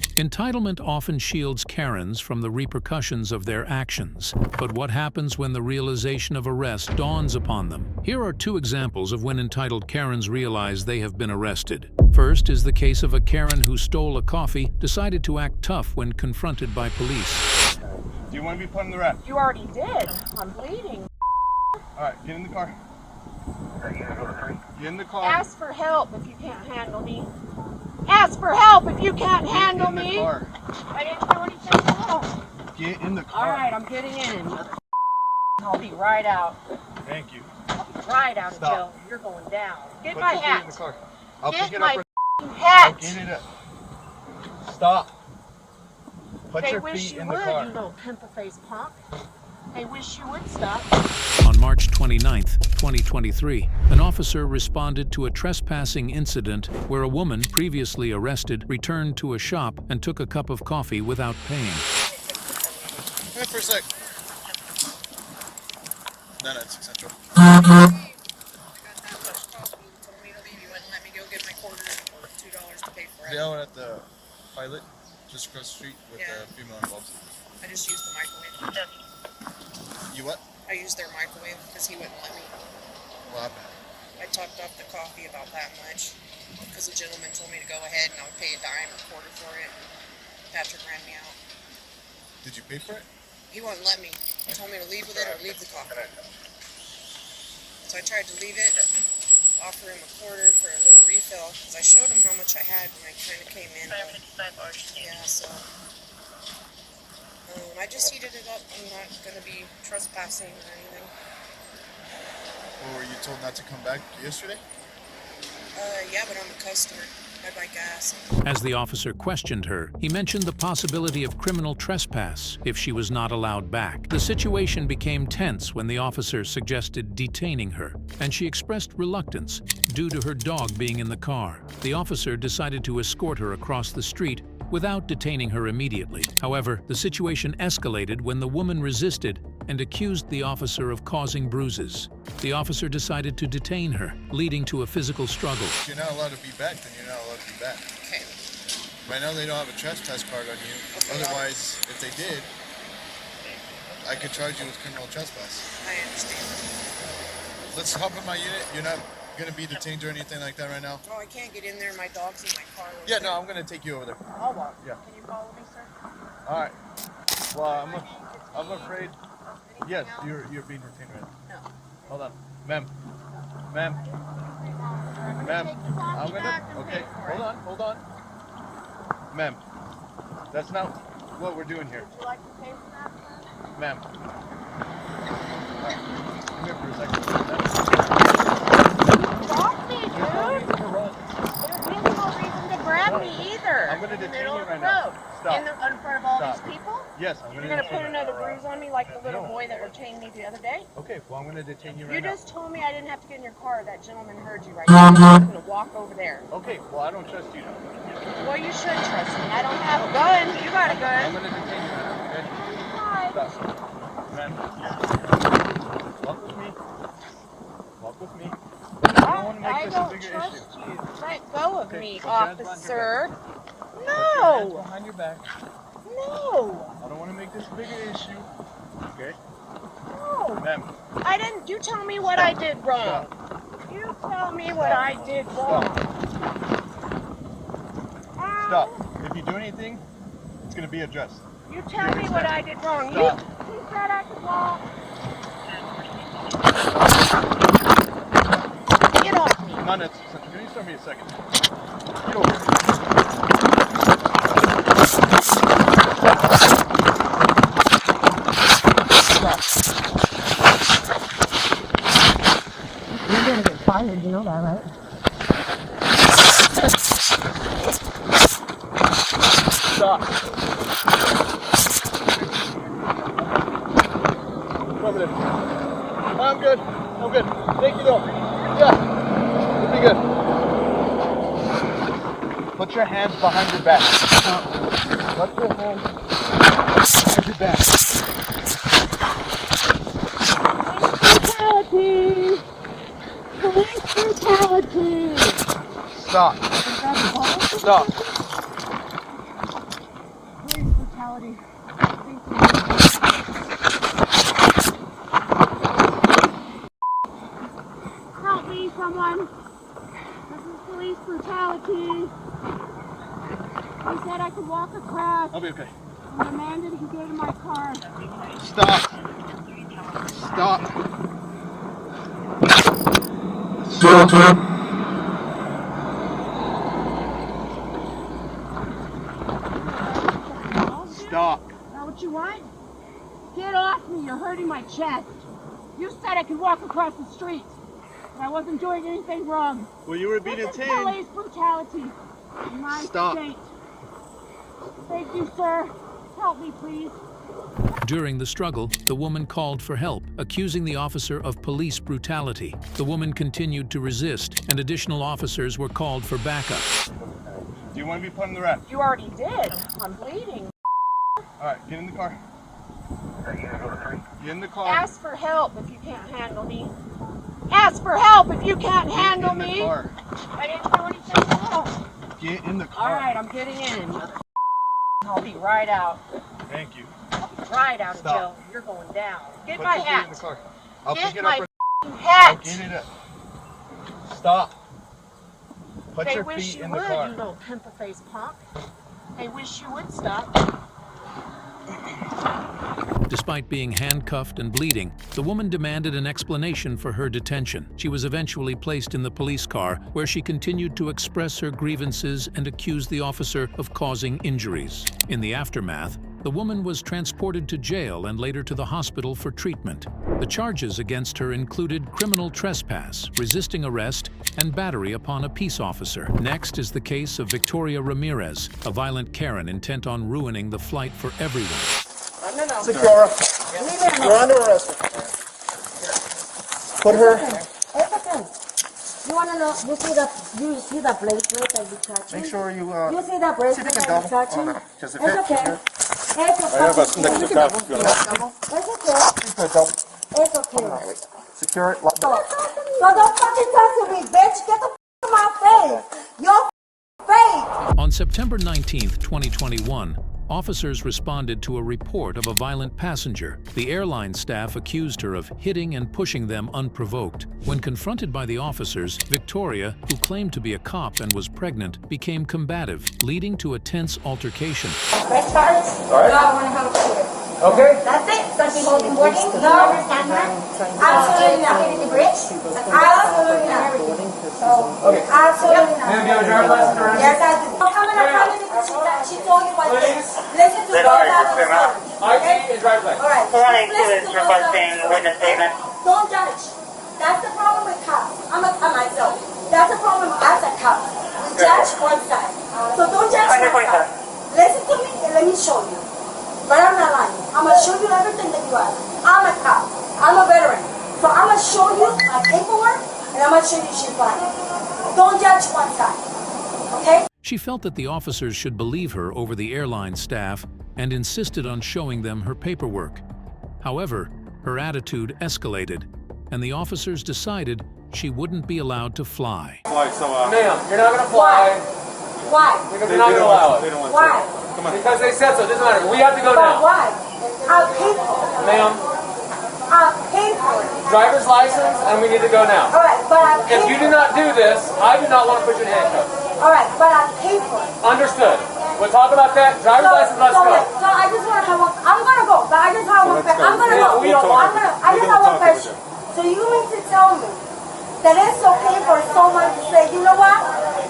Entitlement often shields Karens from the repercussions of their actions. But what happens when the realization of arrest dawns upon them? Here are two examples of when entitled Karens realize they have been arrested. First is the case of a Karen who stole a coffee, decided to act tough when confronted by police. Do you want to be put in the rack? You already did. I'm bleeding. Alright, get in the car. Get in the car. Ask for help if you can't handle me. Ask for help if you can't handle me. Get in the car. I didn't do anything wrong. Get in the car. Alright, I'm getting in. I'll be right out. Thank you. I'll be right out Stop. of jail. You're going down. Get Put my your feet hat. in the car. I'll Get pick it my up. hat. I'll get it up. Stop. Put They your wish feet you in the would, car. you little pimple-faced punk. They wish you would stop. On March 29, 2023, an officer responded to a trespassing incident where a woman, previously arrested, returned to a shop and took a cup of coffee without paying. Come here for a sec. No, it's essential. I got that much coffee. You told me to leave. You wouldn't let me go get my quarter or $2 to pay for it. The one at the pilot, just across the street with Yeah. the female involved. I just used the microwave. You what? I used their microwave because he wouldn't let me. What happened? I topped off the coffee about that much because the gentleman told me to go ahead and I would pay a dime or quarter for it. Patrick ran me out. Did you pay for it? He wouldn't let me. He told me to leave with it or leave the coffee. So I tried to leave it, offer him a quarter for a little refill because I showed him how much I had when I kind of came in. Yeah, so I just heated it up. I'm not going to be trespassing or anything. Or were you told not to come back yesterday? Yeah, but I'm a customer. I buy gas. As the officer questioned her, he mentioned the possibility of criminal trespass if she was not allowed back. The situation became tense when the officer suggested detaining her, and she expressed reluctance due to her dog being in the car. The officer decided to escort her across the street without detaining her immediately. However, the situation escalated when the woman resisted and accused the officer of causing bruises. The officer decided to detain her, leading to a physical struggle. If you're not allowed to be back, then you're not allowed to be back. Okay. Right now they don't have a trespass card on you. Okay. Otherwise, if they did, I could charge you with criminal trespass. I understand. Let's hop in my unit. You're not going to be detained or anything like that right now? Oh, I can't get in there. My dog's in my car. Yeah, no, I'm going to take you over there. I'll walk. Yeah. Can you follow me, sir? All right. Well, I'm afraid. Anything Yes, else? you're being detained right now. No. Hold on. Ma'am. Ma'am. Ma'am. I'm going to... Okay, hold on. Ma'am. That's not what we're doing here. Would you like to pay for that, sir? Ma'am. All right. Come here for a second. Stop me, dude! There's no reason to grab me either. I'm gonna In the detain middle you of right the now. road. Stop. In front of all Stop. these people? Yes, I'm You're going gonna to put detain you. another bruise on me like the little No. boy that retained me the other day? Okay, well, I'm going to detain you right You now. just told me I didn't have to get in your car. That gentleman heard you right now. I'm gonna walk over there. Okay, well, I don't trust you now. Well, you should trust me. I don't have a gun. You got a I'm gun. going to detain you right now, okay? Hi. Stop. Man. Walk with me. Walk with me. I don't trust you. Let go of Okay, me, put your hands behind your officer. Put your hands No. behind your back. No. I don't want to make this a bigger issue. Okay? No. Ma'am. I didn't. You tell me what I did wrong. You tell me what I did wrong. Stop. If you do anything, it's going to be addressed. You tell me what I did wrong. Stop. You said I could walk. Get off me. No, no, can you start me a second? Get over here. Stop. You're gonna get fired, you know that, right? Stop. Affirmative. I'm good. I'm good. Thank you, though. Yeah. You'll be good. Put your hands behind your back. Put your hands behind your back. Brutality! Police brutality! Stop. Stop. brutality. Help me, someone. This is police brutality. He said I could walk across. I'll be okay. And demanded he get in my car. Stop. Stop. Stop. Is that what you want? Get off me, you're hurting my chest. You said I could walk across the street. And I wasn't doing anything wrong. Well, you were being This is detained. police brutality in my Stop. state. Thank you, sir. Help me, please. During the struggle, the woman called for help, accusing the officer of police brutality. The woman continued to resist, and additional officers were called for backup. Do you want to be put in the rack? You already did. I'm bleeding. Alright, get in the car. Get in the car. Ask for help if you can't handle me. Ask for help if you can't handle Get in the me. car. I didn't do anything wrong. Get in the car. Alright, I'm getting in. I'll be right out. Thank you. I'll be right out of Stop. jail. You're going down. Get Put my your feet in hat. the car. I'll Get pick it my up. I'll hat. get it up. Stop. Put They your wish feet you in the would, car. you little pimp-a-face punk. They wish you would stop. Despite being handcuffed and bleeding, the woman demanded an explanation for her detention. She was eventually placed in the police car, where she continued to express her grievances and accuse the officer of causing injuries. In the aftermath, the woman was transported to jail and later to the hospital for treatment. The charges against her included criminal trespass, resisting arrest, and battery upon a peace officer. Next is the case of Victoria Ramirez, a violent Karen intent on ruining the flight for everyone. Secura, you're under arrest. Put her. You want to know, you see the bracelet that you touching? Make sure you, You see the bracelet see if it that can you double. touching? Oh, no. Because if It's it, okay. It's okay. I have a snicker cuff. It's okay. It's a double. It's okay. Secure it. Lock So don't fucking talk to me, bitch. Get the f out of my face. Your face. On September 19, 2021, officers responded to a report of a violent passenger. The airline staff accused her of hitting and pushing them unprovoked. When confronted by the officers, Victoria, who claimed to be a cop and was pregnant, became combative, leading to a tense altercation. Best parts? No, I want to help you. Okay. That's it. Does she hold the boarding? No. Understand her? Absolutely not. Hitting the bridge? Absolutely not. Okay. Absolutely not. Ma'am, do you have a driver's license or anything? Yes, I do. Don't come in a comment because she told you what it is. Listen to both sides of the story. ID and driver's license. All right. Running to Listen this to both sides requesting of the story. witness statement. Don't judge. That's the problem with cops. I'm myself. That's the problem as a cop. We judge one side. So don't judge one side. Listen to me and let me show you. But I'm not lying. I'm going to show you everything that you ask. I'm a cop. I'm a veteran. So I'm going to show you my paperwork and I'm going to show you she's lying. Don't judge one side. Okay? She felt that the officers should believe her over the airline staff and insisted on showing them her paperwork. However, her attitude escalated, and the officers decided she wouldn't be allowed to fly. Ma'am, you're not going to fly. Why? Because they're not going to allow it. Why? Because they said so. It doesn't matter. We have to go But now. why? I paid for it. Ma'am, I paid for it. driver's license, and we need to go now. All right, but I paid If you for do it. not do this, I do not want to put you in handcuffs. All right, but I paid for it. Understood. We'll talk about that. Driver's license, let's go. So I just want to have one. I'm gonna go, but I just have one question. I'm gonna go. We don't want I just have one question. So you mean to tell me that it's okay for someone to say, you know what?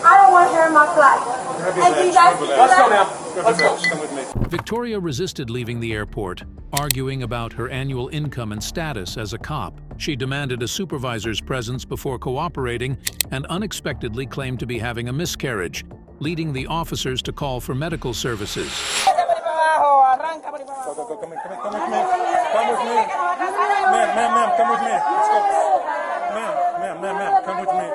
I don't want her in my flight. And you guys do Let's go that? now. Let's go. Victoria resisted leaving the airport, arguing about her annual income and status as a cop. She demanded a supervisor's presence before cooperating and unexpectedly claimed to be having a miscarriage, leading the officers to call for medical services. Come with me. Ma'am, come with me. Let's go. Ma'am, come with me.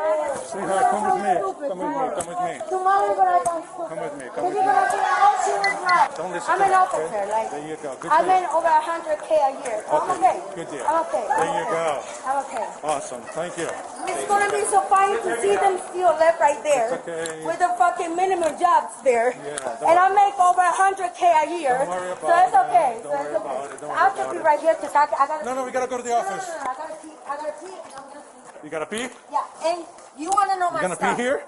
Sweetheart, come with me. Come with me. Tomorrow you're gonna go. Come with me. If you're gonna do that, oh, she was right. Don't listen I'm to an her, officer, okay? like. There you go. Good I for you. made over 100K a year. So I'm okay. Good deal. I'm okay. There you go. I'm okay. Awesome. Thank you. It's gonna be so funny to see them still left right there It's okay. with the fucking minimum jobs there. Yeah, And I make over 100K a right here. Don't worry So about it's okay. it. So Don't it's worry about okay. it. Don't worry I'll just about be it. right here because I gotta. No, we gotta go to the office. No, I gotta pee. I gotta pee and I'm gonna pee. You gotta pee? Yeah, and you wanna know my You're gonna stuff. pee here?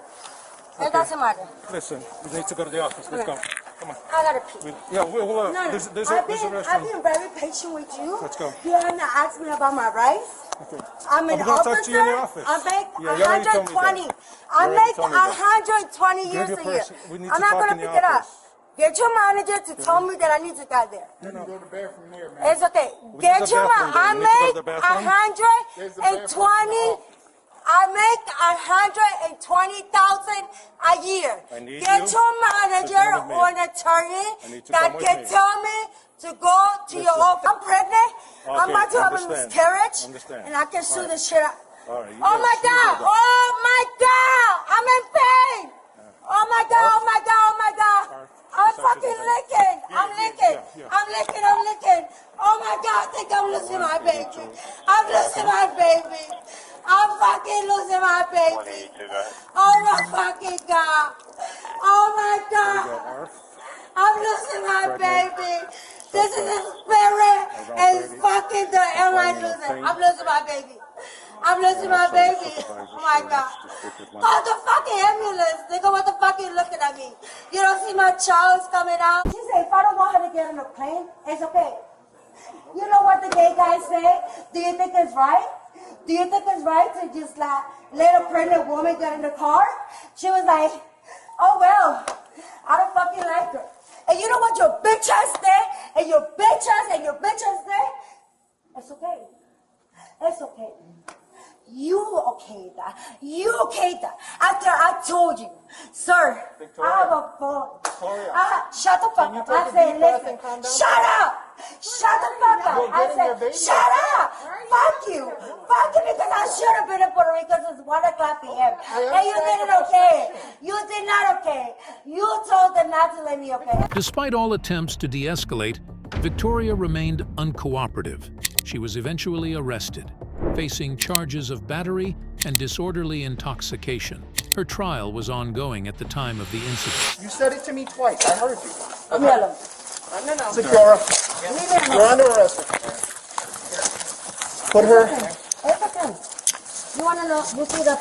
It doesn't matter. Listen, we need to go to the office. Let's go. Come on. I gotta pee. Yeah, we'll No, there's a I've restroom. been very patient with you. Let's go. You haven't asked me about my rights. Okay. I'm an I'm gonna talk to officer. you in the office. I make Yeah, you already told me that. 120. I already make told me that. 120 Give years your a year. person- we need I'm to not talk gonna in the pick it up. office. Get your manager to tell me that I need to get there. No, no. Go to the bathroom here, man. It's okay. There's Get a your bathroom there. I You need to go to make the bathroom? 120. I make 120,000 a year. I need Get you your to manager come with me. or an attorney I need to that come with can me. tell me to go to your Listen. office. I'm pregnant. I'm Okay, about to have a understand. miscarriage, Understand. and I can sue All right. the shit out. All right. you Oh gotta my sue God! them. Oh my God! I'm in pain! Oh my God! Oh my God! Oh my God! I'm fucking licking! I'm licking! I'm licking! I'm licking! Oh my God! I think I'm losing my baby! I'm losing my baby! I'm fucking losing my baby! Oh my fucking God! Oh my God! I'm losing my baby! This is the spirit and fucking the airline losing. I'm losing my baby. I'm losing my baby. Oh my God. Call the fucking ambulance. Nigga, what the fuck you looking at me? You don't see my child's coming out? She said, if I don't want her to get on the plane, it's okay. You know what the gay guys say? Do you think it's right? Do you think it's right to just like let a pregnant woman get in the car? She was like, oh well, I don't fucking like her. And you know what your bitch ass did? And your bitch ass and your bitch ass did? It's okay. It's okay. You okayed that. You okayed that. After I told you, sir, Victoria. I have a phone. Victoria. Shut the fuck Can you up. take I a said, deep breath listen. and calm down? Shut up. Shut the fuck up. You're I getting your said, baby. shut up. Fuck you. Fuck you because I should have been in Puerto Rico since 1 o'clock p.m. And you didn't okay. You did not okay. You told them not to let me okay. Despite all attempts to de-escalate, Victoria remained uncooperative. She was eventually arrested, facing charges of battery and disorderly intoxication. Her trial was ongoing at the time of the incident. You said it to me twice. I heard you. Leave me alone. Secura, you're under arrest. Put her. It's okay. You want to know? You see the